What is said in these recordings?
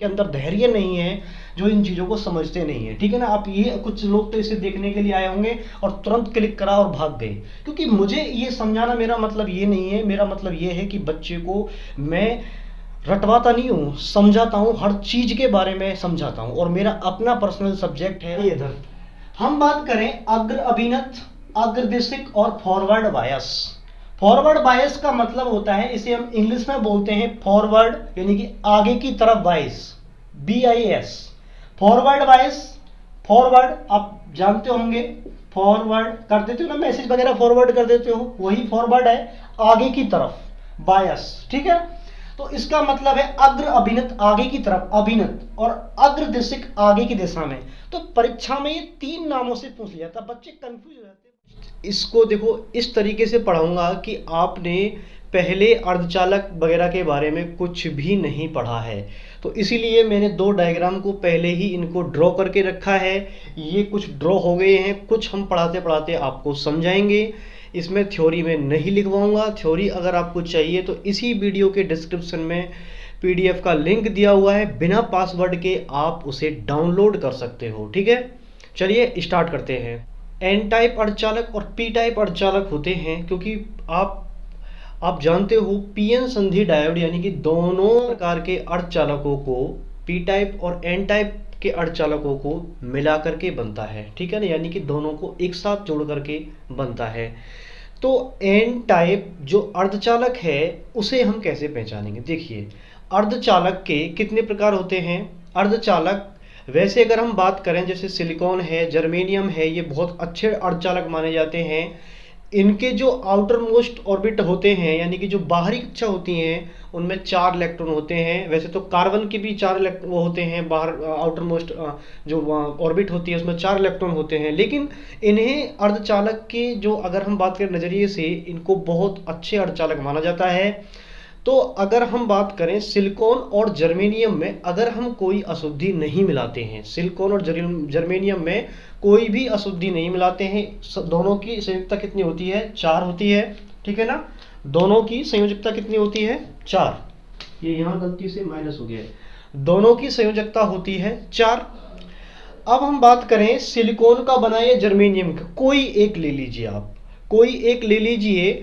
के अंदर धैर्य नहीं है, जो इन चीज़ों को समझते नहीं है। ठीक है ना। आप ये कुछ लोग तो इसे देखने के लिए आए होंगे और तुरंत क्लिक करा और भाग गए, क्योंकि मुझे ये समझाना मेरा मतलब ये नहीं है। मेरा मतलब ये है कि बच्चे को मैं रटवाता नहीं हूँ, समझाता हूँ, हर चीज़ के बारे में समझाता हूँ, और मेरा अपना पर्सनल सब्जेक्ट है ये। इधर हम बात करें अग्र अभिनत, अग्रदिशिक और फॉरवर्ड बायस। फॉरवर्ड बायस का मतलब होता है, इसे हम इंग्लिश में बोलते हैं फॉरवर्ड, यानी कि आगे की तरफ बायस, BIS। फॉरवर्ड बायस, फॉरवर्ड आप जानते होंगे, फॉरवर्ड कर देते हो ना, मैसेज वगैरह फॉरवर्ड कर देते हो, वही फॉरवर्ड है, आगे की तरफ बायस। ठीक है। तो इसका मतलब है अग्र अभिनत, आगे की तरफ अभिनत, और अग्रदिशिक आगे की दिशा में। तो परीक्षा में ये 3 नामों से पूछ लिया था, बच्चे कंफ्यूज हो जाते हैं। इसको देखो इस तरीके से पढ़ाऊंगा कि आपने पहले अर्धचालक वगैरह के बारे में कुछ भी नहीं पढ़ा है, तो इसीलिए मैंने 2 डायग्राम को पहले ही इनको ड्रॉ करके रखा है। ये कुछ ड्रॉ हो गए हैं, कुछ हम पढ़ाते पढ़ाते आपको समझाएंगे। इसमें थ्योरी में नहीं लिखवाऊंगा। थ्योरी अगर आपको चाहिए तो इसी वीडियो के डिस्क्रिप्शन में PDF का लिंक दिया हुआ है, बिना पासवर्ड के आप उसे डाउनलोड कर सकते हो। ठीक है, चलिए स्टार्ट करते हैं। N टाइप अर्धचालक और P टाइप अर्धचालक होते हैं, क्योंकि आप जानते हो PN संधि डायोड यानी कि दोनों प्रकार के अर्धचालकों को, P टाइप और N टाइप के अर्धचालकों को मिला करके बनता है। ठीक है ना, यानी कि दोनों को एक साथ जोड़ करके बनता है। तो N टाइप जो अर्धचालक है उसे हम कैसे पहचानेंगे? देखिए, अर्धचालक के कितने प्रकार होते हैं। अर्धचालक वैसे अगर हम बात करें, जैसे सिलिकॉन है, जर्मेनियम है, ये बहुत अच्छे अर्धचालक माने जाते हैं। इनके जो आउटर मोस्ट ऑर्बिट होते हैं, यानी कि जो बाहरी कक्षा होती हैं, उनमें 4 इलेक्ट्रॉन होते हैं। वैसे तो कार्बन के भी 4 इलेक्ट्रॉन वो होते हैं, बाहर आउटर मोस्ट जो ऑर्बिट होती है उसमें 4 इलेक्ट्रॉन होते हैं। लेकिन इन्हें अर्धचालक के जो अगर हम बात करें नज़रिए से, इनको बहुत अच्छे अर्धचालक माना जाता है। तो अगर हम बात करें सिलिकॉन और जर्मेनियम में, अगर हम कोई अशुद्धि नहीं मिलाते हैं, सिलिकॉन और जर्मेनियम में कोई भी अशुद्धि नहीं मिलाते हैं, दोनों की संयुजता कितनी होती है? 4 होती है। ठीक है ना, दोनों की संयोजकता कितनी होती है? 4। ये यहाँ गलती से माइनस हो गया है। दोनों की संयोजकता होती है 4। अब हम बात करें सिलिकॉन का बना या जर्मेनियम का, कोई एक ले लीजिए आप, कोई एक ले लीजिए।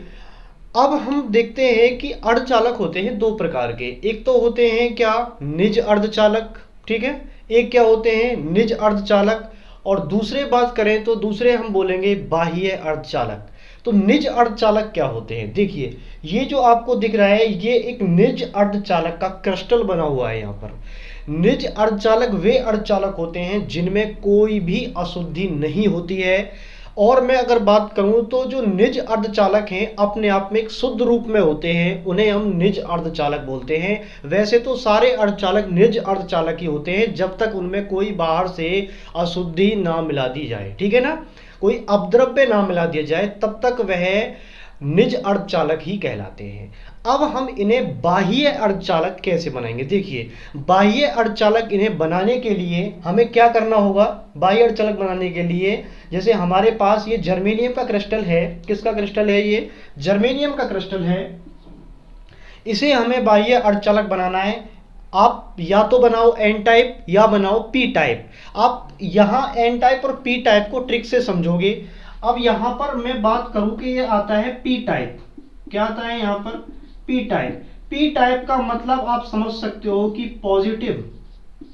अब हम देखते हैं कि अर्धचालक होते हैं 2 प्रकार के। एक तो होते हैं क्या? निज अर्धचालक। ठीक है, एक क्या होते हैं? निज अर्धचालक। और दूसरे बात करें तो दूसरे हम बोलेंगे बाह्य अर्धचालक। तो निज अर्धचालक क्या होते हैं? देखिए, ये जो आपको दिख रहा है, ये एक निज अर्धचालक का क्रिस्टल बना हुआ है यहाँ पर। निज अर्धचालक वे अर्धचालक होते हैं जिनमें कोई भी अशुद्धि नहीं होती है। और मैं अगर बात करूं तो जो निज अर्धचालक हैं अपने आप में एक शुद्ध रूप में होते हैं, उन्हें हम निज अर्धचालक बोलते हैं। वैसे तो सारे अर्धचालक निज अर्धचालक ही होते हैं, जब तक उनमें कोई बाहर से अशुद्धि ना मिला दी जाए। ठीक है ना, कोई अपद्रव्य ना मिला दिया जाए, तब तक वह निज अर्धचालक ही कहलाते हैं। अब हम इन्हें बाह्य अर्धचालक कैसे बनाएंगे? देखिए, बाह्य अर्धचालक इन्हें बनाने के लिए हमें क्या करना होगा? बाह्य अर्धचालक बनाने के लिए, जैसे हमारे पास ये जर्मेनियम का क्रिस्टल है। किसका क्रिस्टल है? ये जर्मेनियम का क्रिस्टल है। इसे हमें बाह्य अर्धचालक बनाना है। आप या तो बनाओ N टाइप या बनाओ P टाइप। आप यहाँ N टाइप और P टाइप को ट्रिक से समझोगे। अब यहाँ पर मैं बात करूं कि ये आता है P टाइप। क्या आता है यहाँ पर? P type. P टाइप का मतलब आप समझ सकते हो कि पॉजिटिव।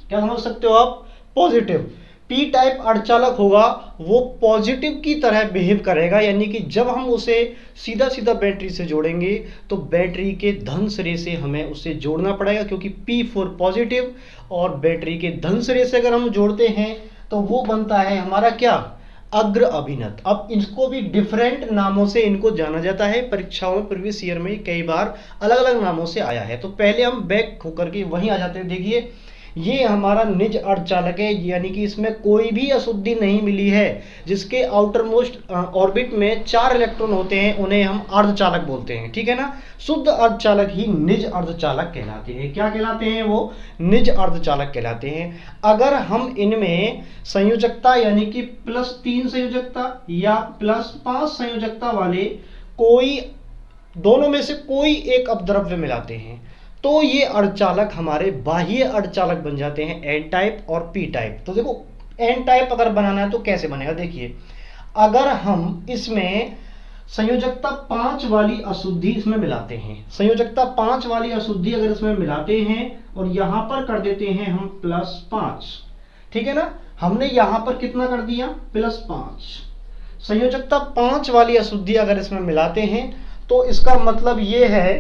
क्या समझ सकते हो आप? पॉजिटिव। P टाइप अर्धचालक होगा वो पॉजिटिव की तरह बिहेव करेगा, यानी कि जब हम उसे सीधा सीधा बैटरी से जोड़ेंगे तो बैटरी के धन सिरे से हमें उसे जोड़ना पड़ेगा, क्योंकि P4 पॉजिटिव और बैटरी के धन सिरे से अगर हम जोड़ते हैं तो वो बनता है हमारा क्या? अग्र अभिनत। अब इसको भी डिफरेंट नामों से इनको जाना जाता है। परीक्षाओं में प्रीवियस ईयर में कई बार अलग अलग नामों से आया है। तो पहले हम बैक होकर के वहीं आ जाते हैं। देखिए, ये हमारा निज अर्धचालक है, यानी कि इसमें कोई भी अशुद्धि नहीं मिली है। जिसके आउटर मोस्ट ऑर्बिट में 4 इलेक्ट्रॉन होते हैं, उन्हें हम अर्धचालक बोलते हैं। ठीक है ना, शुद्ध अर्धचालक ही निज अर्धचालक कहलाते हैं। क्या कहलाते हैं? वो निज अर्धचालक कहलाते हैं। अगर हम इनमें संयोजकता यानी कि +3 संयोजकता या +5 संयोजकता वाले कोई, दोनों में से कोई एक अपद्रव्य मिलाते हैं, तो ये अर्धचालक हमारे बाह्य अर्धचालक बन जाते हैं एन टाइप और पी टाइप। तो देखो एन टाइप अगर बनाना है तो कैसे बनेगा, देखिए अगर हम इसमें संयोजकता 5 वाली अशुद्धि इसमें मिलाते हैं, संयोजकता 5 वाली अशुद्धि अगर इसमें मिलाते हैं और यहां पर कर देते हैं हम +5, ठीक है ना, हमने यहां पर कितना कर दिया +5, संयोजकता 5 वाली अशुद्धि अगर इसमें मिलाते हैं तो इसका मतलब ये है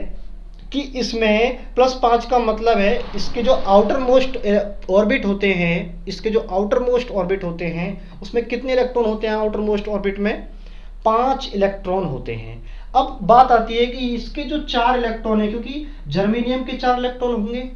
कि इसमें +5 का मतलब है इसके जो आउटर मोस्ट ऑर्बिट होते हैं, इसके जो आउटर मोस्ट ऑर्बिट होते हैं उसमें कितने इलेक्ट्रॉन होते हैं, आउटर मोस्ट ऑर्बिट में 5 इलेक्ट्रॉन होते हैं। अब बात आती है कि इसके जो 4 इलेक्ट्रॉन है, क्योंकि जर्मेनियम के 4 इलेक्ट्रॉन होंगे।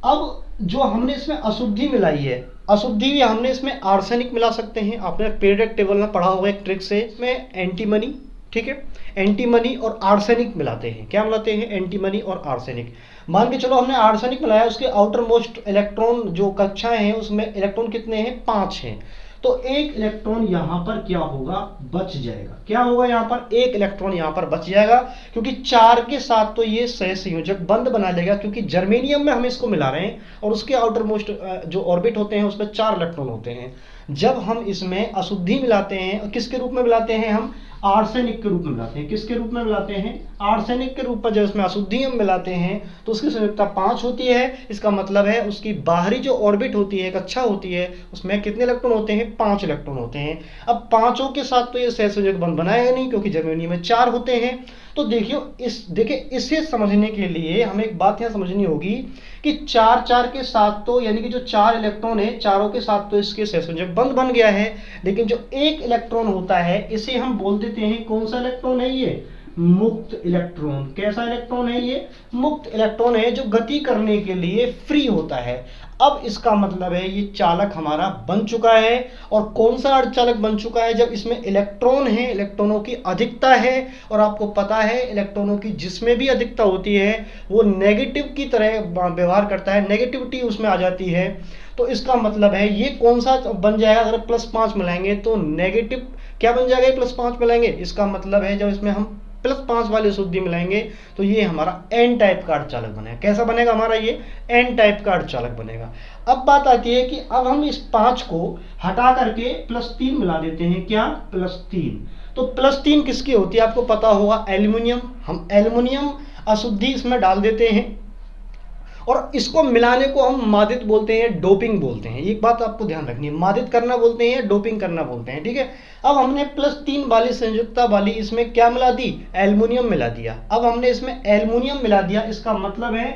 अब जो हमने इसमें अशुद्धि मिलाई है, अशुद्धि भी हमने इसमें आर्सेनिक मिला सकते हैं, आपने पीरियोडिक टेबल में पढ़ा होगा एक ट्रिक से, इसमें एंटीमनी, ठीक है, एंटीमनी और आर्सेनिक मिलाते हैं। क्या मिलाते हैं, एंटीमनी और आर्सेनिक। मान के चलो हमने आर्सेनिक मिलाया, उसके आउटर मोस्ट इलेक्ट्रॉन जो कक्षाएं हैं उसमें इलेक्ट्रॉन कितने हैं, 5 हैं, तो एक इलेक्ट्रॉन यहां पर क्या होगा, बच जाएगा। क्या होगा, यहां पर एक इलेक्ट्रॉन यहां पर बच जाएगा, क्योंकि 4 के साथ तो ये सहसंयोजक बंद बना लेगा, क्योंकि जर्मेनियम में हम इसको मिला रहे हैं और उसके आउटर मोस्ट जो ऑर्बिट होते हैं उसमें 4 इलेक्ट्रॉन होते हैं। जब हम इसमें अशुद्धि मिलाते हैं, किसके रूप में मिलाते हैं, हम आर्सेनिक के रूप में मिलाते हैं। किसके रूप में मिलाते हैं, आर्सेनिक के रूप में। जब इसमें अशुद्धि हम मिलाते हैं तो उसकी संयोजकता 5 होती है। इसका मतलब है उसकी बाहरी जो ऑर्बिट होती है, कक्षा होती है, उसमें कितने इलेक्ट्रॉन होते हैं, 5 इलेक्ट्रॉन होते हैं। अब पांचों के साथ तो ये सहसंयोजक बंध बनाएगा नहीं, क्योंकि जर्मेनियम में 4 होते हैं। तो देखिए इसे समझने के लिए हमें एक बात यहाँ समझनी होगी कि 4 के साथ तो, यानी कि जो 4 इलेक्ट्रॉन है, चारों के साथ तो इसके सहसंयोजक बंध बन गया है, लेकिन जो एक इलेक्ट्रॉन होता है इसे हम बोल देते हैं, कौन सा इलेक्ट्रॉन है ये, मुक्त इलेक्ट्रॉन। कैसा इलेक्ट्रॉन है ये, मुक्त इलेक्ट्रॉन है, जो गति करने के लिए फ्री होता है। अब इसका मतलब है ये चालक हमारा बन चुका है। और कौन सा अर्धचालक बन चुका है, जब इसमें इलेक्ट्रॉन है, इलेक्ट्रॉनों की अधिकता है, और आपको पता है इलेक्ट्रॉनों की जिसमें भी अधिकता होती है वो नेगेटिव की तरह व्यवहार करता है, नेगेटिविटी उसमें आ जाती है। तो इसका मतलब है ये कौन सा बन जाएगा, अगर +5 मिलाएंगे तो नेगेटिव क्या बन जाएगा, +5 मिलाएंगे। इसका मतलब है जब इसमें हम +5 वाली अशुद्धि मिलाएंगे तो ये हमारा एन टाइप का अर्धचालक बनेगा। कैसा बनेगा हमारा, ये एन टाइप का अर्धचालक बनेगा। अब बात आती है कि अब हम इस 5 को हटा करके +3 मिला देते हैं। क्या, +3। तो +3 किसकी होती है, आपको पता होगा, एल्युमिनियम। हम एल्युमिनियम अशुद्धि इसमें डाल देते हैं और इसको मिलाने को हम मादित बोलते हैं, डोपिंग बोलते हैं। एक बात आपको ध्यान रखनी है, मादित करना बोलते हैं, डोपिंग करना बोलते हैं, ठीक है। अब हमने +3 वाली संयुक्ता वाली इसमें क्या मिला दी, एल्युमिनियम मिला दिया। अब हमने इसमें एल्युमिनियम मिला दिया, इसका मतलब है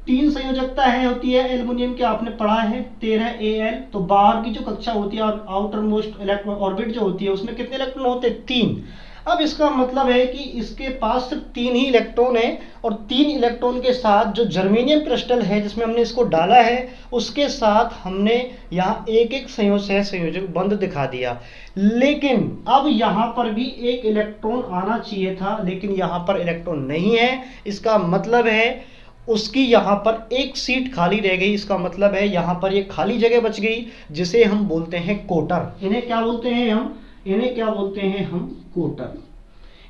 3 संयोजकता है होती है एल्युमिनियम की, आपने पढ़ा है 13 Al। तो बाहर की जो कक्षा होती है और आउटर मोस्ट इलेक्ट्रॉन ऑर्बिट जो होती है उसमें कितने इलेक्ट्रॉन होते हैं, 3। अब इसका मतलब है कि इसके पास सिर्फ 3 ही इलेक्ट्रॉन है, और 3 इलेक्ट्रॉन के साथ जो जर्मेनियम क्रिस्टल है जिसमें हमने इसको डाला है उसके साथ हमने यहाँ एक संयोजक बंध दिखा दिया। लेकिन अब यहाँ पर भी एक इलेक्ट्रॉन आना चाहिए था, लेकिन यहाँ पर इलेक्ट्रॉन नहीं है। इसका मतलब है उसकी यहाँ पर एक सीट खाली रह गई। इसका मतलब है यहाँ पर ये खाली जगह बच गई, जिसे हम बोलते हैं कोटर। इन्हें क्या बोलते हैं हम, इन्हें क्या बोलते हैं हम, कोटर।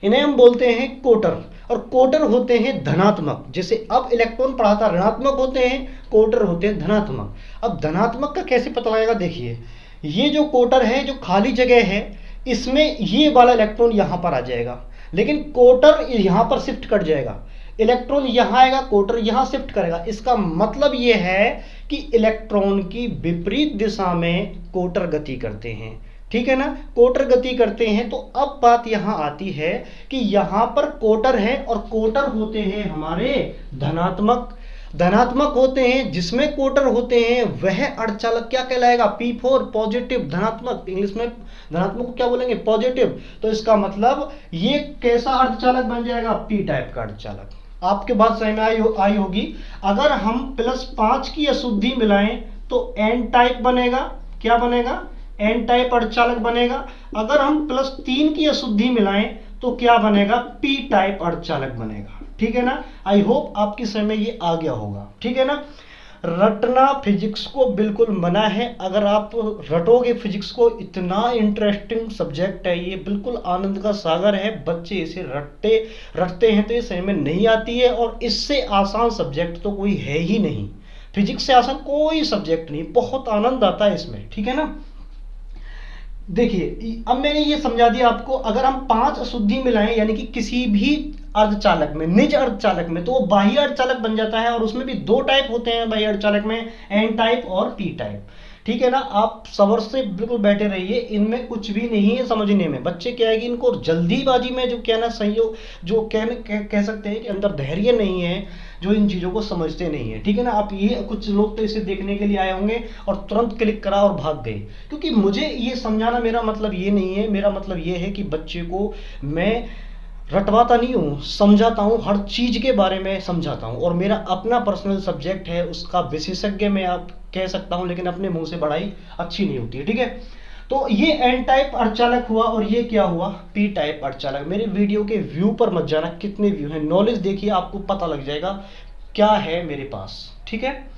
इन्हें हम बोलते हैं कोटर। और कोटर होते हैं धनात्मक। जैसे अब इलेक्ट्रॉन पढ़ा था ऋणात्मक होते हैं, कोटर होते हैं धनात्मक। अब धनात्मक का कैसे पता लगेगा, देखिए ये जो कोटर है, जो खाली जगह है, इसमें ये वाला इलेक्ट्रॉन यहाँ पर आ जाएगा, लेकिन कोटर यहाँ पर शिफ्ट कर जाएगा। इलेक्ट्रॉन यहाँ आएगा, कोटर यहाँ शिफ्ट करेगा। इसका मतलब ये है कि इलेक्ट्रॉन की विपरीत दिशा में कोटर गति करते हैं, ठीक है ना, कोटर गति करते हैं। तो अब बात यहाँ आती है कि यहाँ पर कोटर है और कोटर होते हैं हमारे धनात्मक। धनात्मक होते हैं, जिसमें कोटर होते हैं वह अर्धचालक क्या कहलाएगा, P4, पॉजिटिव, धनात्मक। इंग्लिश में धनात्मक को क्या बोलेंगे, पॉजिटिव। तो इसका मतलब ये कैसा अर्धचालक बन जाएगा, P टाइप का अर्धचालक। आपके बात समझ में आई होगी। अगर हम +5 की अशुद्धि मिलाएं तो एन टाइप बनेगा। क्या बनेगा, एन टाइप अर्धचालक बनेगा। अगर हम +3 की अशुद्धि मिलाएं तो क्या बनेगा, पी टाइप अर्धचालक बनेगा, ठीक है ना। आई होप आपकी समझ में ये आ गया होगा, ठीक है ना। रटना फिजिक्स को बिल्कुल मना है। अगर आप रटोगे फिजिक्स को, इतना इंटरेस्टिंग सब्जेक्ट है ये, बिल्कुल आनंद का सागर है। बच्चे इसे रटते हैं तो ये समझ में नहीं आती है, और इससे आसान सब्जेक्ट तो कोई है ही नहीं। फिजिक्स से आसान कोई सब्जेक्ट नहीं, बहुत आनंद आता है इसमें, ठीक है ना। देखिए अब मैंने ये समझा दिया आपको, अगर हम 5 अशुद्धि मिलाएं यानी कि किसी भी अर्धचालक में, निज अर्धचालक में, तो वो बाह्य अर्धचालक बन जाता है। और उसमें भी 2 टाइप होते हैं बाह्य अर्धचालक में, एन टाइप और पी टाइप, ठीक है ना। आप सबर से बिल्कुल बैठे रहिए, इनमें कुछ भी नहीं है समझने में। बच्चे क्या है कि इनको जल्दीबाजी में जो कहना संयोग जो कह सकते हैं कि अंदर धैर्य नहीं है, जो इन चीज़ों को समझते नहीं है, ठीक है ना। आप ये कुछ लोग तो इसे देखने के लिए आए होंगे और तुरंत क्लिक करा और भाग गए, क्योंकि मुझे ये समझाना मेरा मतलब ये नहीं है। मेरा मतलब ये है कि बच्चे को मैं रटवाता नहीं हूँ, समझाता हूँ, हर चीज़ के बारे में समझाता हूँ। और मेरा अपना पर्सनल सब्जेक्ट है, उसका विशेषज्ञ मैं आप कह सकता हूँ, लेकिन अपने मुंह से पढ़ाई अच्छी नहीं होती है, ठीक है। तो ये एन टाइप अर्धचालक हुआ, और ये क्या हुआ, पी टाइप अर्धचालक। मेरे वीडियो के व्यू पर मत जाना, कितने व्यू हैं, नॉलेज देखिए, आपको पता लग जाएगा क्या है मेरे पास, ठीक है।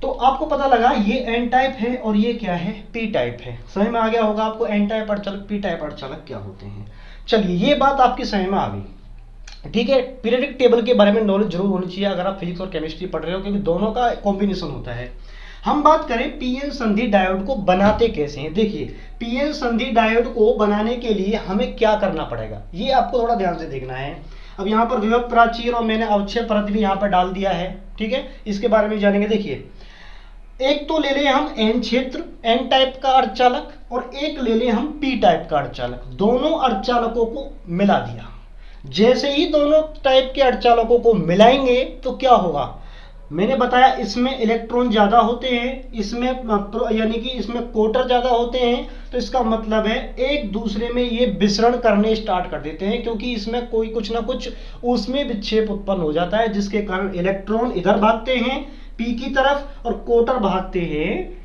तो आपको पता लगा ये एन टाइप है और ये क्या है, पी टाइप है। समझ में आ गया होगा आपको एन टाइप अर्धचालक, पी टाइप अर्धचालक क्या होते हैं। चलिए ये बात आपकी समझ में आ गई, ठीक है। पीरियडिक टेबल के बारे में नॉलेज जरूर होनी चाहिए अगर आप फिजिक्स और केमिस्ट्री पढ़ रहे हो, क्योंकि दोनों का कॉम्बिनेशन होता है। हम बात करें पीएन संधि डायोड को बनाते कैसे हैं। देखिए पीएन संधि डायोड को बनाने के लिए हमें क्या करना पड़ेगा, ये आपको थोड़ा ध्यान से देखना है। अब यहाँ पर विभव प्राचीर और मैंने अवक्षय परत भी यहाँ पर डाल दिया है, ठीक है, इसके बारे में जानेंगे। देखिए एक तो ले लें हम एन क्षेत्र, एन टाइप का अर्धचालक, और एक ले लें हम पी टाइप का अर्धचालक। दोनों अर्धचालकों को मिला दिया। जैसे ही दोनों टाइप के अर्धचालकों को मिलाएंगे तो क्या होगा, मैंने बताया इसमें इलेक्ट्रॉन ज्यादा होते हैं, इसमें यानी कि इसमें कोटर ज्यादा होते हैं। तो इसका मतलब है एक दूसरे में ये विसरण करने स्टार्ट कर देते हैं, क्योंकि इसमें कोई कुछ ना कुछ उसमें विक्षेप उत्पन्न हो जाता है, जिसके कारण इलेक्ट्रॉन इधर भागते हैं पी की तरफ और कोटर भागते हैं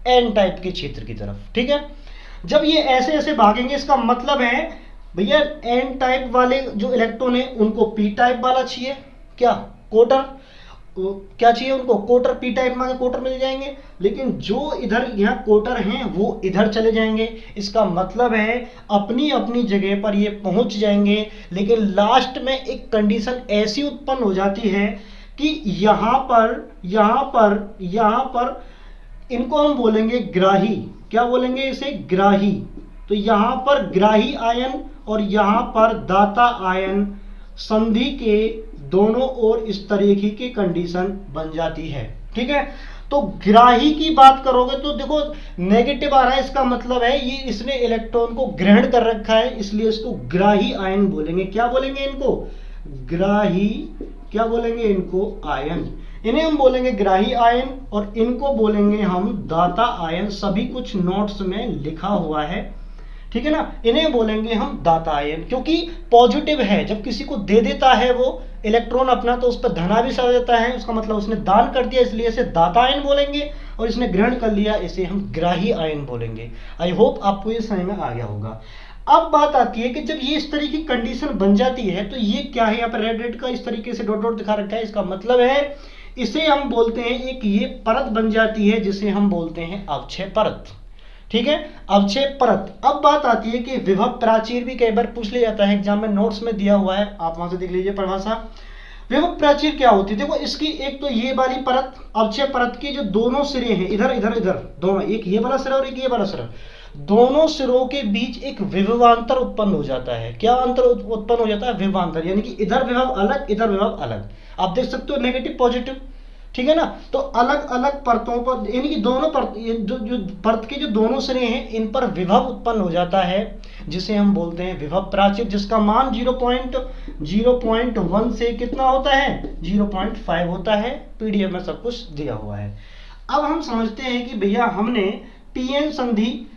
एन टाइप के क्षेत्र की तरफ, ठीक है। जब ये ऐसे ऐसे भागेंगे, इसका मतलब है भैया एन टाइप वाले जो इलेक्ट्रॉन है उनको पी टाइप वाला चाहिए, क्या कोटर, क्या चाहिए उनको कोटर, पी टाइप में कोटर मिल जाएंगे। लेकिन जो इधर यहाँ कोटर हैं वो इधर चले जाएंगे। इसका मतलब है अपनी अपनी जगह पर ये पहुंच जाएंगे, लेकिन लास्ट में एक कंडीशन ऐसी उत्पन्न हो जाती है कि यहाँ पर इनको हम बोलेंगे ग्राही। क्या बोलेंगे इसे, ग्राही। तो यहाँ पर ग्राही आयन और यहाँ पर दाता आयन संधि के दोनों ओर इस तरीके की कंडीशन बन जाती है, ठीक है। तो ग्राही की बात करोगे तो देखो नेगेटिव आ रहा है, इसका मतलब है ये इसने इलेक्ट्रॉन को ग्रहण कर रखा है, इसलिए इसको ग्राही आयन बोलेंगे। क्या बोलेंगे इनको, ग्राही। क्या बोलेंगे इनको, आयन। इन्हें हम बोलेंगे ग्राही आयन और इनको बोलेंगे हम दाता आयन। सभी कुछ नोट्स में लिखा हुआ है, ठीक है ना। इन्हें बोलेंगे हम दाता आयन, क्योंकि पॉजिटिव है। जब किसी को दे देता है वो इलेक्ट्रॉन अपना, तो उस पर धनावेश आ जाता है, उसका मतलब उसने दान कर दिया, इसलिए इसे दाता आयन बोलेंगे। और इसने ग्रहण कर लिया, इसे हम ग्राही आयन बोलेंगे। आई होप आपको ये समझ में आ गया होगा। अब बात आती है कि जब ये इस तरीके की कंडीशन बन जाती है तो ये क्या है, यहाँ पर रेड रेड का इस तरीके से डॉट डॉट दिखा रखा है, इसका मतलब है इसे हम बोलते हैं एक ये परत बन जाती है जिसे हम बोलते हैं अवक्षय परत, ठीक है, अवक्षय परत। अब बात आती है कि विभव प्राचीर भी कई बार पूछ लिया जाता है, एग्जाम में नोट्स में दिया हुआ है, आप वहां से देख लीजिए परिभाषा। विभव प्राचीर क्या होती है, देखो इसकी एक तो ये वाली परत, अवक्षय परत के जो दोनों सिरे हैं, इधर इधर इधर दोनों, एक ये वाला सिरा और एक ये वाला सिरा, दोनों सिरों के बीच एक विभवांतर उत्पन्न हो जाता है। क्या अंतर उत्पन्न हो जाता है, विभवांतर, यानी कि इधर विभव अलग, इधर विभव अलग। आप देख सकते हो नेगेटिव पॉजिटिव, ठीक है ना। तो अलग अलग परतों पर, यानी कि दोनों परत, जो परत के जो दोनों सिरे हैं इन पर विभव उत्पन्न हो जाता है, जिसे हम बोलते हैं विभव प्राचीर, जिसका मान 0.1 से कितना होता है, 0.5 होता है। पीडीएफ में सब कुछ दिया हुआ है। अब हम समझते हैं कि भैया हमने पीएन संधि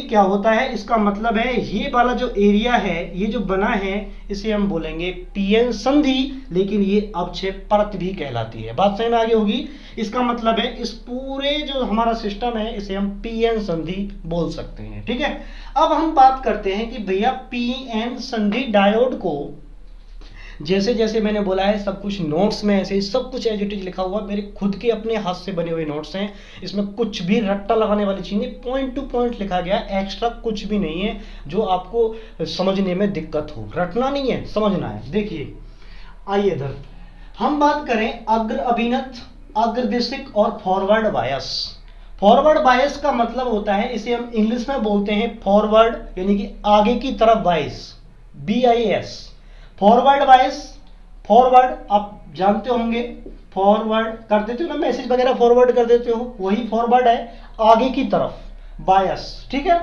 क्या होता है। इसका मतलब है ये वाला जो एरिया है, ये जो बना है, इसे हम बोलेंगे पीएन संधि, लेकिन ये अवक्षय परत भी कहलाती है। बात समझ में आ गई होगी। इसका मतलब है इस पूरे जो हमारा सिस्टम है इसे हम पीएन संधि बोल सकते हैं, ठीक है। अब हम बात करते हैं कि भैया पीएन संधि डायोड को जैसे जैसे मैंने बोला है सब कुछ नोट्स में ऐसे ही सब कुछ एज इट इज लिखा हुआ, मेरे खुद के अपने हाथ से बने हुए नोट्स हैं, इसमें कुछ भी रट्टा लगाने वाली चीज़ नहीं, पॉइंट टू पॉइंट लिखा गया, एक्स्ट्रा कुछ भी नहीं है जो आपको समझने में दिक्कत हो। रटना नहीं है, समझना है। देखिए आइए इधर हम बात करें अग्र अभिनत, अग्रदिशिक और फॉरवर्ड बायस। फॉरवर्ड बायस का मतलब होता है, इसे हम इंग्लिश में बोलते हैं फॉरवर्ड, यानी कि आगे की तरफ बायस, BIS। फॉरवर्ड बायस, फॉरवर्ड आप जानते होंगे, फॉरवर्ड कर देते हो ना, मैसेज वगैरह फॉरवर्ड कर देते हो, वही फॉरवर्ड है, आगे की तरफ बायस, ठीक है।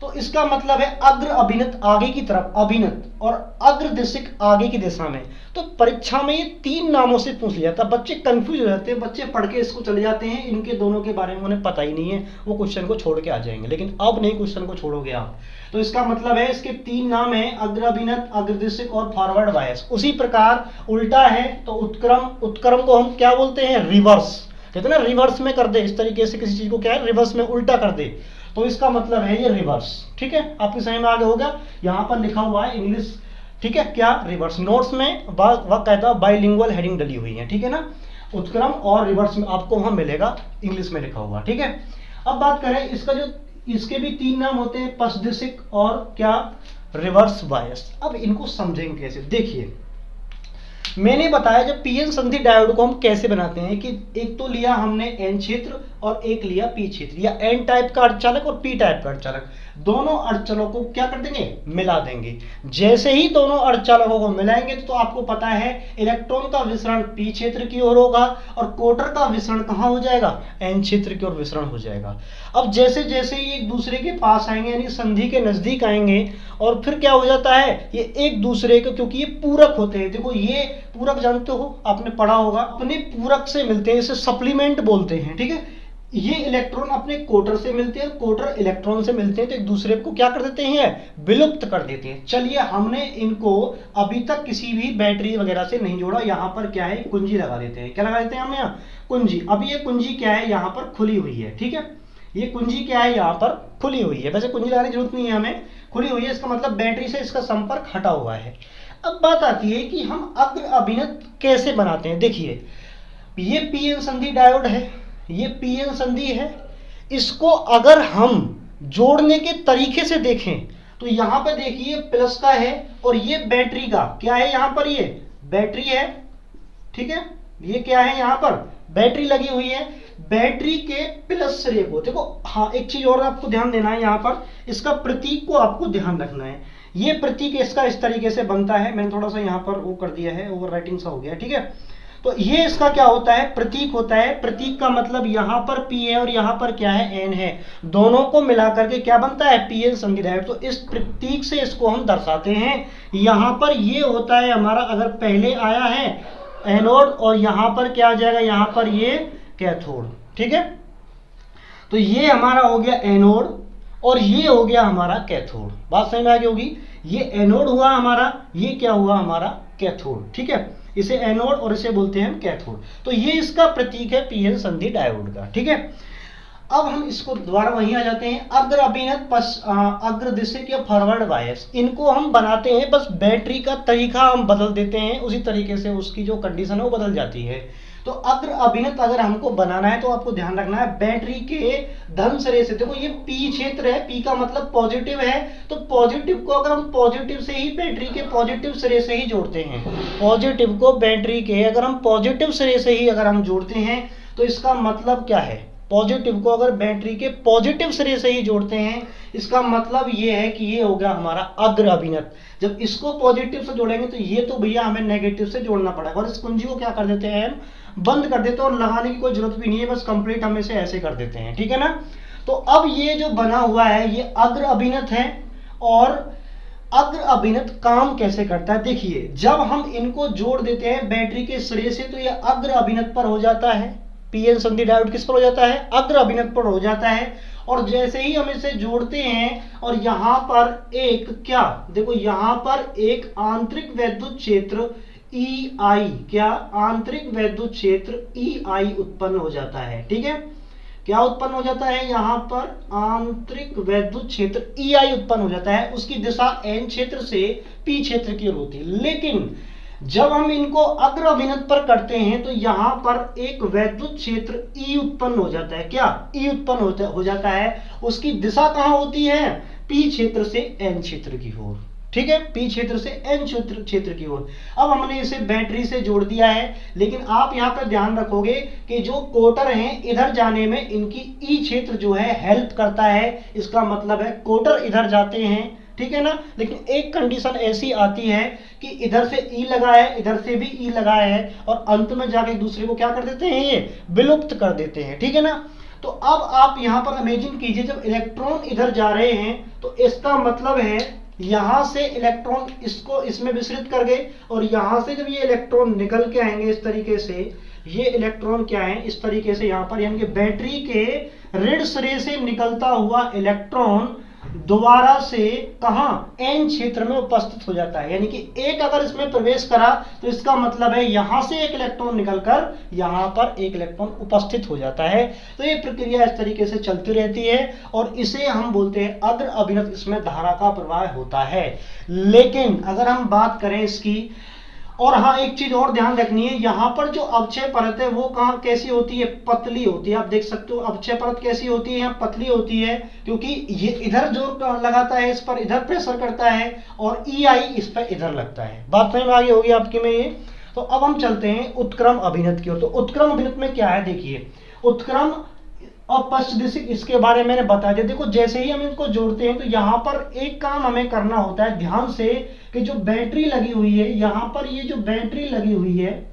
तो इसका मतलब है अग्र अभिनत, आगे की तरफ अभिनत, और अग्रदिशिक आगे की दिशा में। तो परीक्षा में ये 3 नामों से पूछ लिया था, बच्चे कंफ्यूज हो जाते हैं, बच्चे पढ़ के इसको चले जाते हैं, इनके दोनों के बारे में उन्हें पता ही नहीं है, वो क्वेश्चन को छोड़ के आ जाएंगे। लेकिन अब नहीं, क्वेश्चन को छोड़ोगे आप। तो इसका मतलब है इसके 3 नाम है, अग्र अभिनत, अग्रदिशिक और फॉरवर्ड बायस। उसी प्रकार उल्टा है तो उत्क्रम, उत्क्रम को हम क्या बोलते हैं, रिवर्स, कहते हैं ना रिवर्स में कर दे, इस तरीके से किसी चीज को क्या है, रिवर्स में उल्टा कर दे, तो इसका मतलब है ये रिवर्स, ठीक है। आपकी समझ में आगे होगा, यहाँ पर लिखा हुआ है इंग्लिश, ठीक है, क्या रिवर्स। नोट्स में कहता बाइलिंगुअल हेडिंग डली हुई है, ठीक है ना, उत्क्रम और रिवर्स में आपको वहां मिलेगा, इंग्लिश में लिखा हुआ, ठीक है। अब बात करें इसका, जो इसके भी 3 नाम होते हैं, पश्चदिशिक और क्या, रिवर्स बायस। अब इनको समझेंगे कैसे, देखिए मैंने बताया जब पीएन संधि डायोड को हम कैसे बनाते हैं, कि एक तो लिया हमने एन क्षेत्र और एक लिया पी क्षेत्र, या एन टाइप का अर्धचालक और पी टाइप का अर्धचालक, दोनों अर्धचालकों को क्या कर देंगे, मिला देंगे। जैसे ही दोनों अर्धचालकों को मिलाएंगे तो आपको पता है इलेक्ट्रॉन का विसरण पी क्षेत्र की ओर होगा और कोटर का विसरण कहाँ हो जाएगा, एन क्षेत्र की ओर विसरण हो जाएगा। अब जैसे जैसे ये एक दूसरे के पास आएंगे, यानी संधि के नजदीक आएंगे, और फिर क्या हो जाता है, ये एक दूसरे को, क्योंकि ये पूरक होते हैं, देखो ये पूरक जानते हो, आपने पढ़ा होगा, अपने पूरक से मिलते हैं, इसे सप्लीमेंट बोलते हैं, ठीक है। ये इलेक्ट्रॉन अपने कोटर से मिलते हैं, कोटर इलेक्ट्रॉन से मिलते हैं, तो एक दूसरे को क्या कर देते हैं, विलुप्त कर देते हैं। चलिए हमने इनको अभी तक किसी भी बैटरी वगैरह से नहीं जोड़ा, यहाँ पर क्या है, कुंजी लगा देते हैं। क्या लगा देते हैं हम यहाँ, कुंजी। अब ये कुंजी क्या है, यहाँ पर खुली हुई है, ठीक है, ये कुंजी क्या है, यहाँ पर खुली हुई है, वैसे कुंजी लगाने की जरूरत नहीं है हमें, खुली हुई है, इसका मतलब बैटरी से इसका संपर्क हटा हुआ है। अब बात आती है कि हम अग्र अभिनत कैसे बनाते हैं। देखिए ये पीएन संधि डायोड है, ये पीएन संधि है, इसको अगर हम जोड़ने के तरीके से देखें तो यहाँ पे देखिए प्लस का है और ये बैटरी का क्या है, यहाँ पर ये बैटरी है, ठीक है, ये क्या है, यहाँ पर बैटरी लगी हुई है। बैटरी के प्लस सिरे को देखो, हाँ एक चीज और आपको ध्यान देना है, यहाँ पर इसका प्रतीक को आपको ध्यान रखना है। ये प्रतीक इसका इस तरीके से बनता है, मैंने थोड़ा सा यहाँ पर वो कर दिया है, ओवर राइटिंग सा हो गया, ठीक है। तो ये इसका क्या होता है, प्रतीक होता है। प्रतीक का मतलब यहाँ पर P है और यहाँ पर क्या है, N है, दोनों को मिला करके क्या बनता है, पीएन संधि डायोड। तो इस प्रतीक से इसको हम दर्शाते हैं। यहाँ पर ये होता है हमारा, अगर पहले आया है एनोड और यहाँ पर क्या आ जाएगा, यहाँ पर ये कैथोड, ठीक है। तो ये हमारा हो गया एनोड और ये हो गया हमारा कैथोड। बात समझ में आ गई होगी, ये एनोड हुआ हमारा, ये क्या हुआ हमारा कैथोड, ठीक है। इसे एनोड और इसे बोलते हैं हम कैथोड। तो ये इसका प्रतीक है पीएन संधि डायोड का, ठीक है। अब हम इसको दोबारा वहीं आ जाते हैं, अग्र अभिनत, अग्रदिशिक या फॉरवर्ड बायस, इनको हम बनाते हैं, बस बैटरी का तरीका हम बदल देते हैं, उसी तरीके से उसकी जो कंडीशन है वो बदल जाती है। तो अग्र अभिनत अगर हमको बनाना है तो आपको ध्यान रखना है बैटरी के धन सिरे से, देखो ये पी क्षेत्र है, पी का मतलब पॉजिटिव है, तो पॉजिटिव को अगर हम पॉजिटिव से ही, बैटरी के पॉजिटिव सिरे से ही जोड़ते हैं, पॉजिटिव को बैटरी के अगर हम पॉजिटिव सिरे से ही अगर हम जोड़ते हैं तो इसका मतलब क्या है, पॉजिटिव को अगर बैटरी के पॉजिटिव सिरे से ही जोड़ते हैं, इसका मतलब ये है कि ये हो गया हमारा अग्र अभिनत। जब इसको पॉजिटिव से जोड़ेंगे तो ये तो भैया हमें नेगेटिव से जोड़ना पड़ेगा, और इस कुंजी को क्या कर देते हैं, बंद कर देते हैं, और लगाने की कोई जरूरत भी नहीं है, बस कंप्लीट हम इसे ऐसे कर देते हैं, ठीक है ना। तो अब ये जो बना हुआ है ये अग्र अभिनत है। और अग्र अभिनत काम कैसे करता है, देखिए जब हम इनको जोड़ देते हैं बैटरी के सिरे से तो ये अग्र अभिनत पर हो जाता है, पीएन संधि डायोड किस पर हो जाता है, अग्र अभिनत पर हो जाता है। और जैसे ही हम इसे जोड़ते हैं और यहाँ पर एक क्या, देखो यहाँ पर एक आंतरिक वैद्युत क्षेत्र EI, क्या आंतरिक वैद्युत क्षेत्र EI उत्पन्न हो जाता है, ठीक है। क्या उत्पन्न हो जाता है, यहाँ पर आंतरिक वैद्युत क्षेत्र EI उत्पन्न हो जाता है, उसकी दिशा N क्षेत्र से P क्षेत्र की ओर होती है। लेकिन जब हम इनको अग्र अभिनत पर करते हैं तो यहां पर एक वैद्युत क्षेत्र ई उत्पन्न हो जाता है। क्या ई उत्पन्न हो जाता है? उसकी दिशा कहां होती है? पी क्षेत्र से एन क्षेत्र की ओर। ठीक है, पी क्षेत्र से एन क्षेत्र की ओर। अब हमने इसे बैटरी से जोड़ दिया है, लेकिन आप यहां पर ध्यान रखोगे कि जो कोटर हैं इधर जाने में इनकी ई क्षेत्र जो है हेल्प करता है। इसका मतलब है कोटर इधर जाते हैं, ठीक है ना। लेकिन एक कंडीशन ऐसी आती है कि इधर से ई लगा है, इधर से भी ई लगा है, और अंत में जाके दूसरे को क्या कर देते हैं? ये विलुप्त कर देते हैं, ठीक है ना। तो अब आप यहां पर इमेजिन कीजिए, जब इलेक्ट्रॉन इधर जा रहे हैं तो इसका मतलब है यहां से इलेक्ट्रॉन इसको इसमें विसरित कर गए, और यहां से जब ये इलेक्ट्रॉन निकल के आएंगे इस तरीके से, ये इलेक्ट्रॉन क्या है इस तरीके से यहां पर, यानी कि बैटरी के ऋण सिरे से निकलता हुआ इलेक्ट्रॉन दोबारा से कहां? एन क्षेत्र में उपस्थित हो जाता है। यानी कि एक अगर इसमें प्रवेश करा तो इसका मतलब है यहां से एक इलेक्ट्रॉन निकलकर यहां पर एक इलेक्ट्रॉन उपस्थित हो जाता है। तो ये प्रक्रिया इस तरीके से चलती रहती है, और इसे हम बोलते हैं अग्र अभिनत। इसमें धारा का प्रवाह होता है। लेकिन अगर हम बात करें इसकी, और हाँ एक चीज और ध्यान रखनी है, यहाँ पर जो अवक्षय परत है वो कहाँ कैसी होती है? पतली होती है। आप देख सकते हो अवक्षय परत कैसी होती है? यहाँ पतली होती है, क्योंकि ये इधर जोर लगाता है, इस पर इधर प्रेशर करता है, और EI इस पर इधर लगता है। बात समझ में आगे होगी आपकी में ये। तो अब हम चलते हैं उत्क्रम अभिनत की ओर। तो उत्क्रम अभिनत में क्या है? देखिए, उत्क्रम और पश्चदिशिक, इसके बारे में मैंने बता दिया। देखो जैसे ही हम इनको जोड़ते हैं तो यहाँ पर एक काम हमें करना होता है ध्यान से, कि जो बैटरी लगी हुई है यहाँ पर, ये जो बैटरी लगी हुई है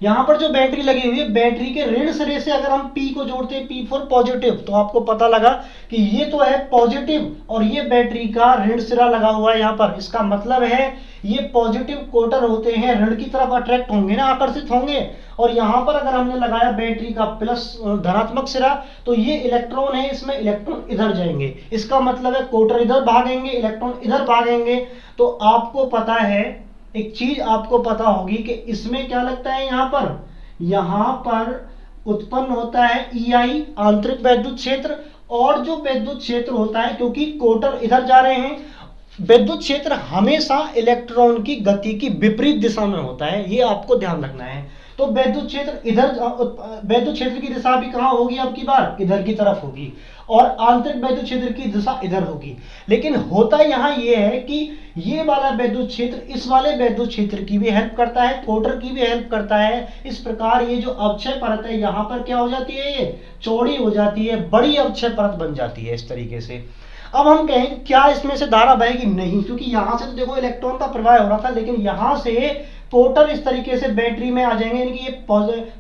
यहाँ पर, जो बैटरी लगी हुई है, बैटरी के ऋण सिरे से अगर हम P को जोड़ते हैं, P फॉर पॉजिटिव, तो आपको पता लगा कि ये तो है पॉजिटिव, और ये बैटरी का ऋण सिरा लगा हुआ है यहाँ पर। इसका मतलब है ये पॉजिटिव कोटर होते हैं, ऋण की तरफ अट्रैक्ट होंगे ना, आकर्षित होंगे। और यहाँ पर अगर हमने लगाया बैटरी का प्लस धनात्मक सिरा, तो ये इलेक्ट्रॉन है, इसमें इलेक्ट्रॉन इधर जाएंगे। इसका मतलब है कोटर इधर भागेंगे, इलेक्ट्रॉन इधर भागेंगे। तो आपको पता है, एक चीज आपको पता होगी कि इसमें क्या लगता है, यहां पर उत्पन्न होता है EI आंतरिक वैद्युत क्षेत्र, और जो वैद्युत क्षेत्र होता है, क्योंकि कोटर इधर जा रहे हैं, वैद्युत क्षेत्र हमेशा इलेक्ट्रॉन की गति की विपरीत दिशा में होता है, ये आपको ध्यान रखना है। तो वैद्युत क्षेत्र इधर, वैद्युत क्षेत्र की दिशा भी कहां होगी? आपकी बार इधर की तरफ होगी, और आंतरिक वैद्युत क्षेत्र की दिशा इधर होगी। लेकिन होता यहां यह है कि ये वाला वैद्युत क्षेत्र इस वाले वैद्युत क्षेत्र की भी हेल्प करता है, कोटर की भी हेल्प करता है। इस प्रकार ये जो अवक्षय परत है यहाँ पर क्या हो जाती है? ये चौड़ी हो जाती है, बड़ी अवक्षय परत बन जाती है इस तरीके से। अब हम कहें क्या इसमें से धारा बहेगी? नहीं, क्योंकि यहां से तो देखो इलेक्ट्रॉन का प्रवाह हो रहा था, लेकिन यहां से कोटर इस तरीके से बैटरी में आ जाएंगे, यानी कि ये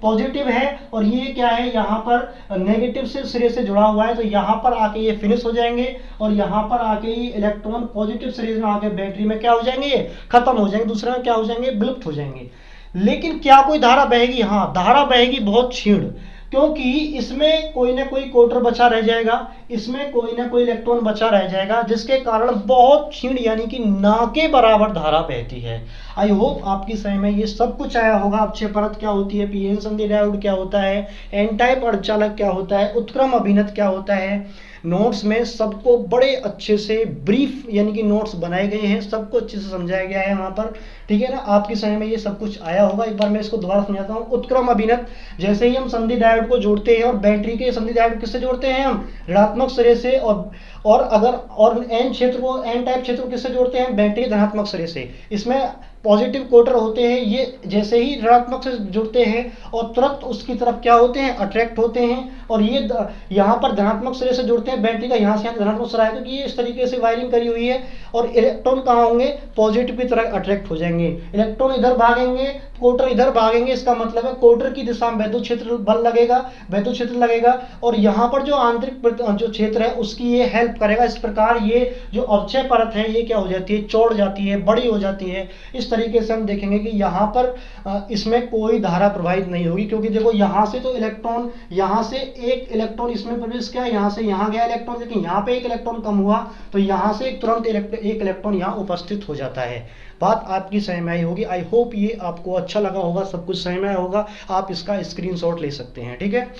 पॉजिटिव है, और ये क्या है यहाँ पर नेगेटिव से सिरे से जुड़ा हुआ है। तो यहाँ पर आके ये फिनिश हो जाएंगे, और यहाँ पर आके ये इलेक्ट्रॉन पॉजिटिव सिरे में आके बैटरी में क्या हो जाएंगे? ये खत्म हो जाएंगे, दूसरे में क्या हो जाएंगे? विलुप्त हो जाएंगे। लेकिन क्या कोई धारा बहेगी? हाँ, धारा बहेगी, बहुत क्षीण, क्योंकि इसमें कोई ना कोई कोटर बचा रह जाएगा, इसमें कोई ना कोई इलेक्ट्रॉन बचा रह जाएगा, जिसके कारण बहुत क्षीण यानी कि ना के बराबर धारा बहती है। आई होप आपकी समझ में ये सब कुछ आया होगा। अवक्षय परत क्या होती है, पीएन संधि डायोड क्या होता है, एन टाइप अर्धचालक क्या होता है, उत्क्रम अभिनत क्या होता है। नोट्स में सबको बड़े अच्छे से ब्रीफ यानी कि नोट्स बनाए गए हैं, सबको अच्छे से समझाया गया है वहाँ पर, ठीक है ना। आपकी समझ में ये सब कुछ आया होगा। एक बार मैं इसको दोबारा समझाता हूँ। उत्क्रम अभिनत, जैसे ही हम संधि डायोड को जोड़ते हैं, और बैटरी के संधि डायोड किससे जोड़ते हैं? हम ऋणात्मक सिरे से, और एन क्षेत्र को, एन टाइप क्षेत्र को किससे जोड़ते हैं? बैटरी धनात्मक सिरे से। इसमें पॉजिटिव कोटर होते हैं, ये जैसे ही ऋणात्मक से जुड़ते हैं और तुरंत उसकी तरफ क्या होते हैं? अट्रैक्ट होते हैं। और ये यहाँ पर धनात्मक सिरे से जुड़ते हैं, बैटरी का यहाँ से धनात्मक सिरा है, क्योंकि ये इस तरीके से वायरिंग करी हुई है। और इलेक्ट्रॉन कहाँ होंगे? पॉजिटिव की तरफ अट्रैक्ट हो जाएंगे, इलेक्ट्रॉन इधर भागेंगे, कोटर इधर भागेंगे। इसका मतलब है कोटर की दिशा में वैद्युत क्षेत्र बल लगेगा, वैद्युत क्षेत्र लगेगा, और यहाँ पर जो आंतरिक जो क्षेत्र है उसकी ये हेल्प करेगा। इस प्रकार ये जो अवक्षय परत है ये क्या हो जाती है? चौड़ जाती है, बड़ी हो जाती है। इस तरीके से हम देखेंगे कि यहाँ पर इसमें कोई धारा प्रवाहित नहीं होगी, क्योंकि देखो यहाँ से तो इलेक्ट्रॉन, यहाँ से एक इलेक्ट्रॉन इसमें प्रवेश किया, यहाँ से यहाँ गया इलेक्ट्रॉन, लेकिन यहाँ पे एक इलेक्ट्रॉन कम हुआ, तो यहाँ से तुरंत एक इलेक्ट्रॉन यहाँ उपस्थित हो जाता है। बात आपकी समझ में आई होगी। आई होप ये आपको अच्छा लगा होगा, सब कुछ समझ में आया होगा। आप इसका स्क्रीनशॉट ले सकते हैं, ठीक है।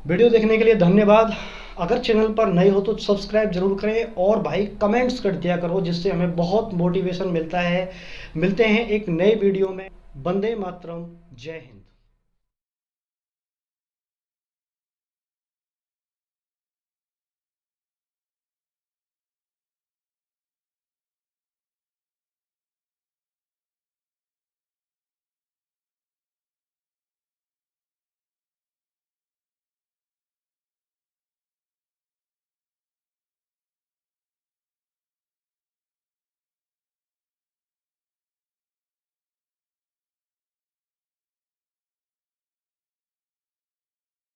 वीडियो देखने के लिए धन्यवाद। अगर चैनल पर नए हो तो सब्सक्राइब जरूर करें और भाई कमेंट्स कर दिया करो, जिससे हमें बहुत मोटिवेशन मिलता है। मिलते हैं एक नए वीडियो में। वंदे मातरम। जय हिंद।